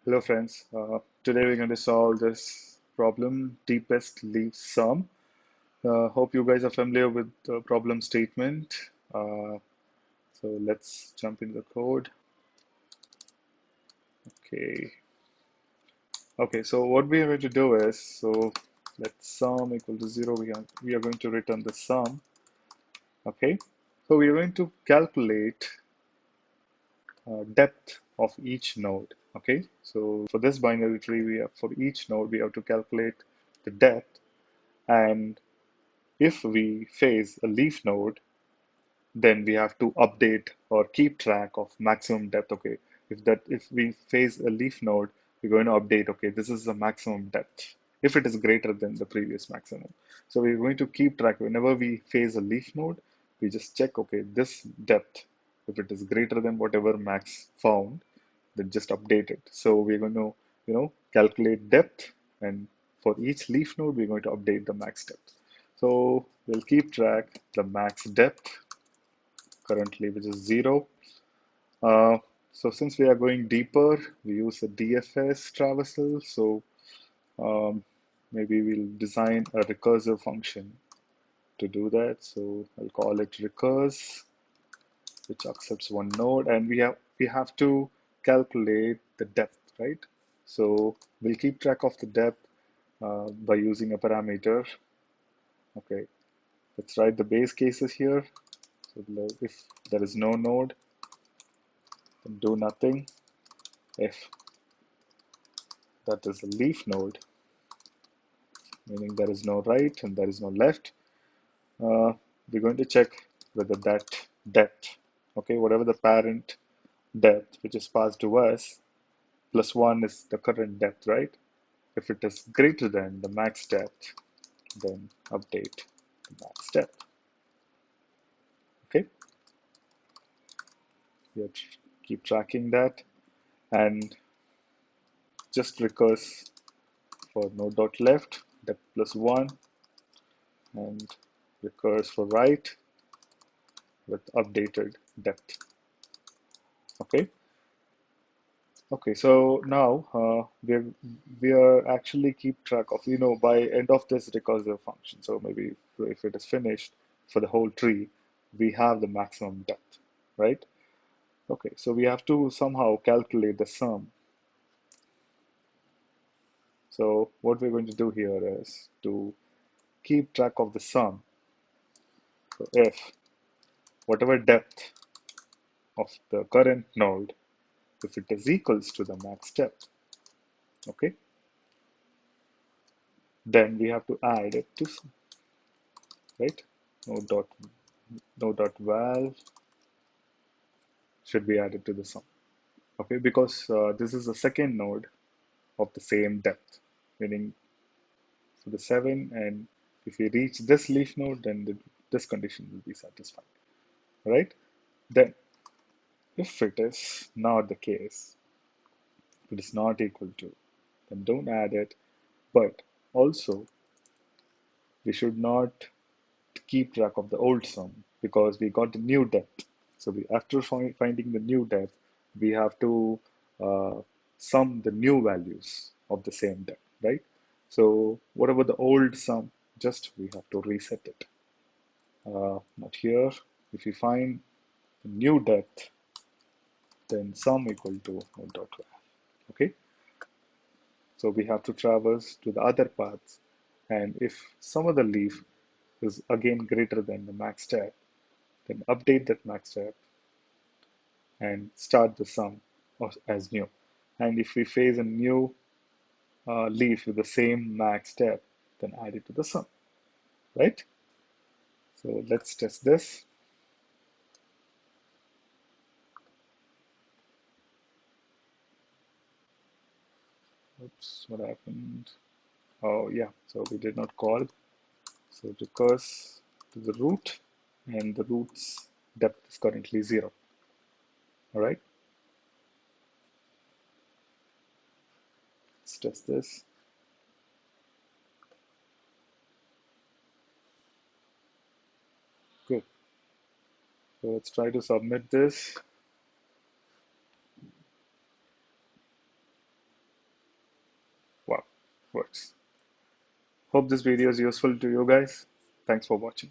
Hello friends, today we're going to solve this problem, deepest leaf sum. Hope you guys are familiar with the problem statement. Uh, so let's jump in the code. Okay. Okay, so what we are going to do is, let sum equal to 0, we are going to return the sum. Okay, so we are going to calculate depth of each node. Okay, so for this binary tree, for each node, we have to calculate the depth. And if we face a leaf node, then we have to update or keep track of maximum depth. Okay, if we face a leaf node, we're going to update. Okay, this is the maximum depth if it is greater than the previous maximum. So we're going to keep track whenever we face a leaf node. We just check. Okay, this depth, if it is greater than whatever max found, then just update it. So we're going to calculate depth, and for each leaf node, we're going to update the max depth. So we'll keep track the max depth currently, which is 0. Uh, so since we are going deeper, we use a DFS traversal. So um, maybe we'll design a recursive function to do that. So I'll call it recurse, which accepts one node, and we have to calculate the depth, right? So we'll keep track of the depth by using a parameter. Okay, let's write the base cases here. So if there is no node, then do nothing. If that is a leaf node, meaning there is no right and there is no left, uh, we're going to check whether that depth, okay, whatever the parent depth which is passed to us, plus 1 is the current depth, right? If it is greater than the max depth, then update the max depth. Okay, we have to keep tracking that and just recurse for node dot left, depth plus 1, and recurse for right with updated depth. Okay. Okay, so now we are actually keep track of, by end of this recursive function. So maybe if it is finished for the whole tree, we have the maximum depth, right? Okay, so we have to somehow calculate the sum. So what we're going to do here is to keep track of the sum. So if whatever depth of the current node, if it is equals to the max depth, okay, then we have to add it to sum, right? Node dot val should be added to the sum. Okay, because this is the second node of the same depth, meaning for the 7, and if we reach this leaf node, then this condition will be satisfied, right? Then, if it is not the case, if it is not equal to, then don't add it. But also, we should not keep track of the old sum because we got the new depth. So after finding the new depth, we have to uh, sum the new values of the same depth, right? So whatever the old sum, just we have to reset it. Not here. If we find the new depth, then sum equal to node dot val. Okay. So we have to traverse to the other paths, and if some other leaf is again greater than the max depth, then update that max depth and start the sum as new. And if we face a new leaf with the same max depth, then add it to the sum, right? So let's test this. Oops, what happened? Oh yeah, so we did not call. So recurse to the root, and the root's depth is currently 0. All right, let's test this. Good. So let's try to submit this. networks. Hope this video is useful to you guys. Thanks for watching.